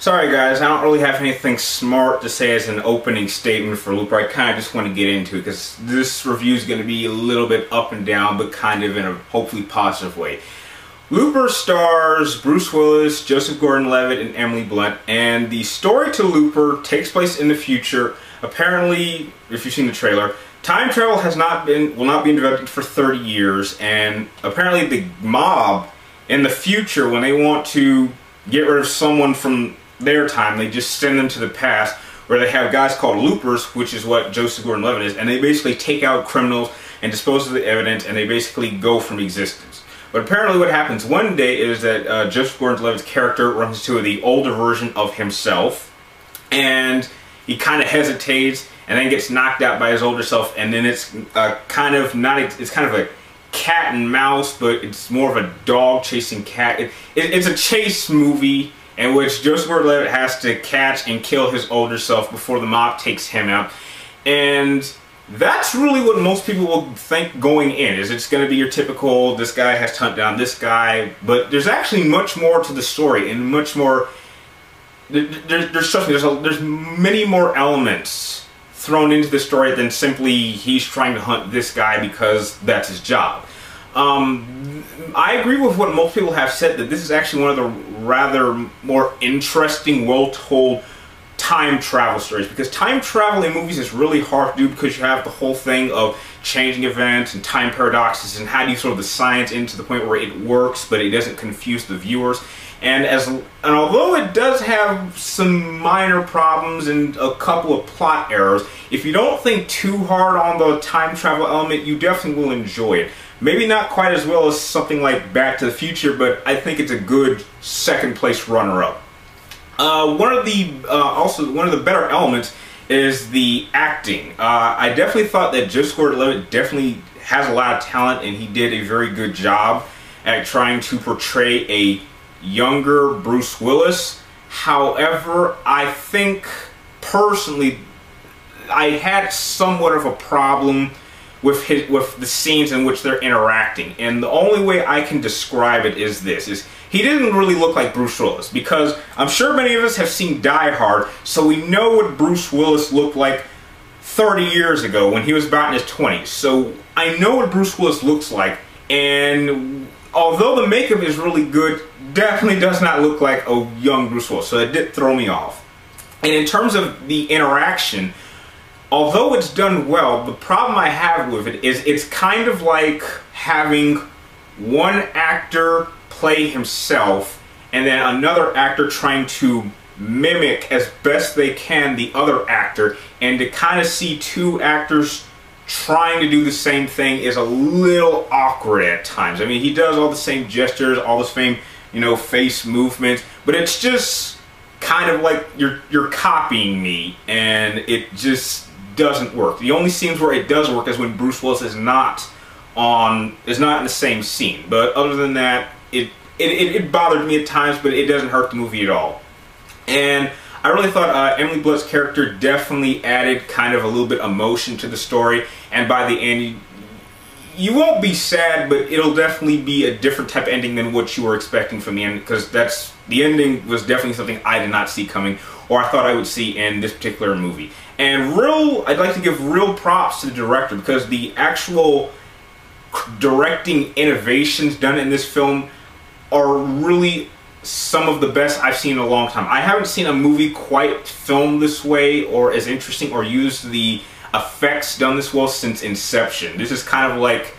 Sorry guys, I don't really have anything smart to say as an opening statement for Looper. I kind of just want to get into it because this review is going to be a little bit up and down, but kind of in a hopefully positive way. Looper stars Bruce Willis, Joseph Gordon-Levitt, and Emily Blunt, and the story to Looper takes place in the future. Apparently, if you've seen the trailer, time travel will not be invented for 30 years, and apparently the mob in the future, when they want to get rid of someone from their time, they just send them to the past, where they have guys called loopers, which is what Joseph Gordon-Levitt is, and they basically take out criminals and dispose of the evidence, and they basically go from existence. But apparently what happens one day is that Joseph Gordon-Levitt's character runs into the older version of himself, and he kind of hesitates, and then gets knocked out by his older self, and then it's kind of a cat and mouse, but it's more of a dog chasing cat. It's a chase movie in which Joseph Gordon-Levitt has to catch and kill his older self before the mob takes him out. And that's really what most people will think going in, is it's going to be your typical, this guy has to hunt down this guy, but there's actually much more to the story, and much more, there's many more elements thrown into the story than simply he's trying to hunt this guy because that's his job. I agree with what most people have said, that this is actually one of the rather more interesting, well-told time travel stories, because time travel in movies is really hard to do because you have the whole thing of changing events and time paradoxes, and how do you sort of the science into the point where it works but it doesn't confuse the viewers. And although it does have some minor problems and a couple of plot errors, if you don't think too hard on the time travel element, you definitely will enjoy it. Maybe not quite as well as something like Back to the Future, but I think it's a good second place runner-up. One of the better elements is the acting. I definitely thought that Joseph Gordon-Levitt definitely has a lot of talent, and he did a very good job at trying to portray a younger Bruce Willis. However, I think personally I had somewhat of a problem with the scenes in which they're interacting, and the only way I can describe it is this: he didn't really look like Bruce Willis, because I'm sure many of us have seen Die Hard, so we know what Bruce Willis looked like 30 years ago when he was about in his 20s. So I know what Bruce Willis looks like, and although the makeup is really good, definitely does not look like a young Bruce Willis, so it did throw me off. And in terms of the interaction, although it's done well, the problem I have with it is it's kind of like having one actor play himself and then another actor trying to mimic as best they can the other actor, and to kind of see two actors trying to do the same thing is a little awkward at times. I mean, he does all the same gestures, all the same, face movements, but it's just kind of like you're copying me, and it just doesn't work. The only scenes where it does work is when Bruce Willis is not in the same scene. But other than that, it bothered me at times, but it doesn't hurt the movie at all. And I really thought Emily Blunt's character definitely added kind of a little bit of emotion to the story, and by the end you won't be sad, but it'll definitely be a different type of ending than what you were expecting from the end, because the ending was definitely something I did not see coming, or I thought I would see in this particular movie. And I'd like to give real props to the director, because the actual directing innovations done in this film are really some of the best I've seen in a long time. I haven't seen a movie quite filmed this way, or as interesting, or used the effects done this well since Inception. This is kind of like,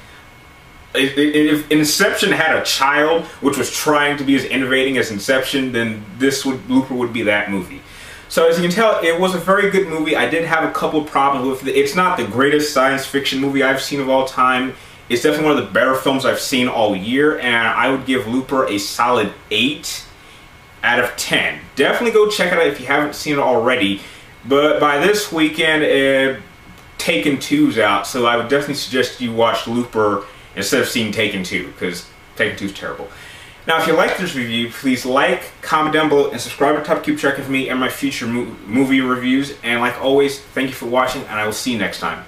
if Inception had a child which was trying to be as innovating as Inception, then Looper would be that movie. So as you can tell, it was a very good movie. I did have a couple of problems with it. It's not the greatest science fiction movie I've seen of all time. It's definitely one of the better films I've seen all year, and I would give Looper a solid 8 out of 10. Definitely go check it out if you haven't seen it already. But by this weekend, Taken 2's out, so I would definitely suggest you watch Looper instead of seeing Taken 2, because Taken 2 is terrible. Now, if you like this review, please like, comment down below, and subscribe to keep checking for me and my future movie reviews. And like always, thank you for watching, and I will see you next time.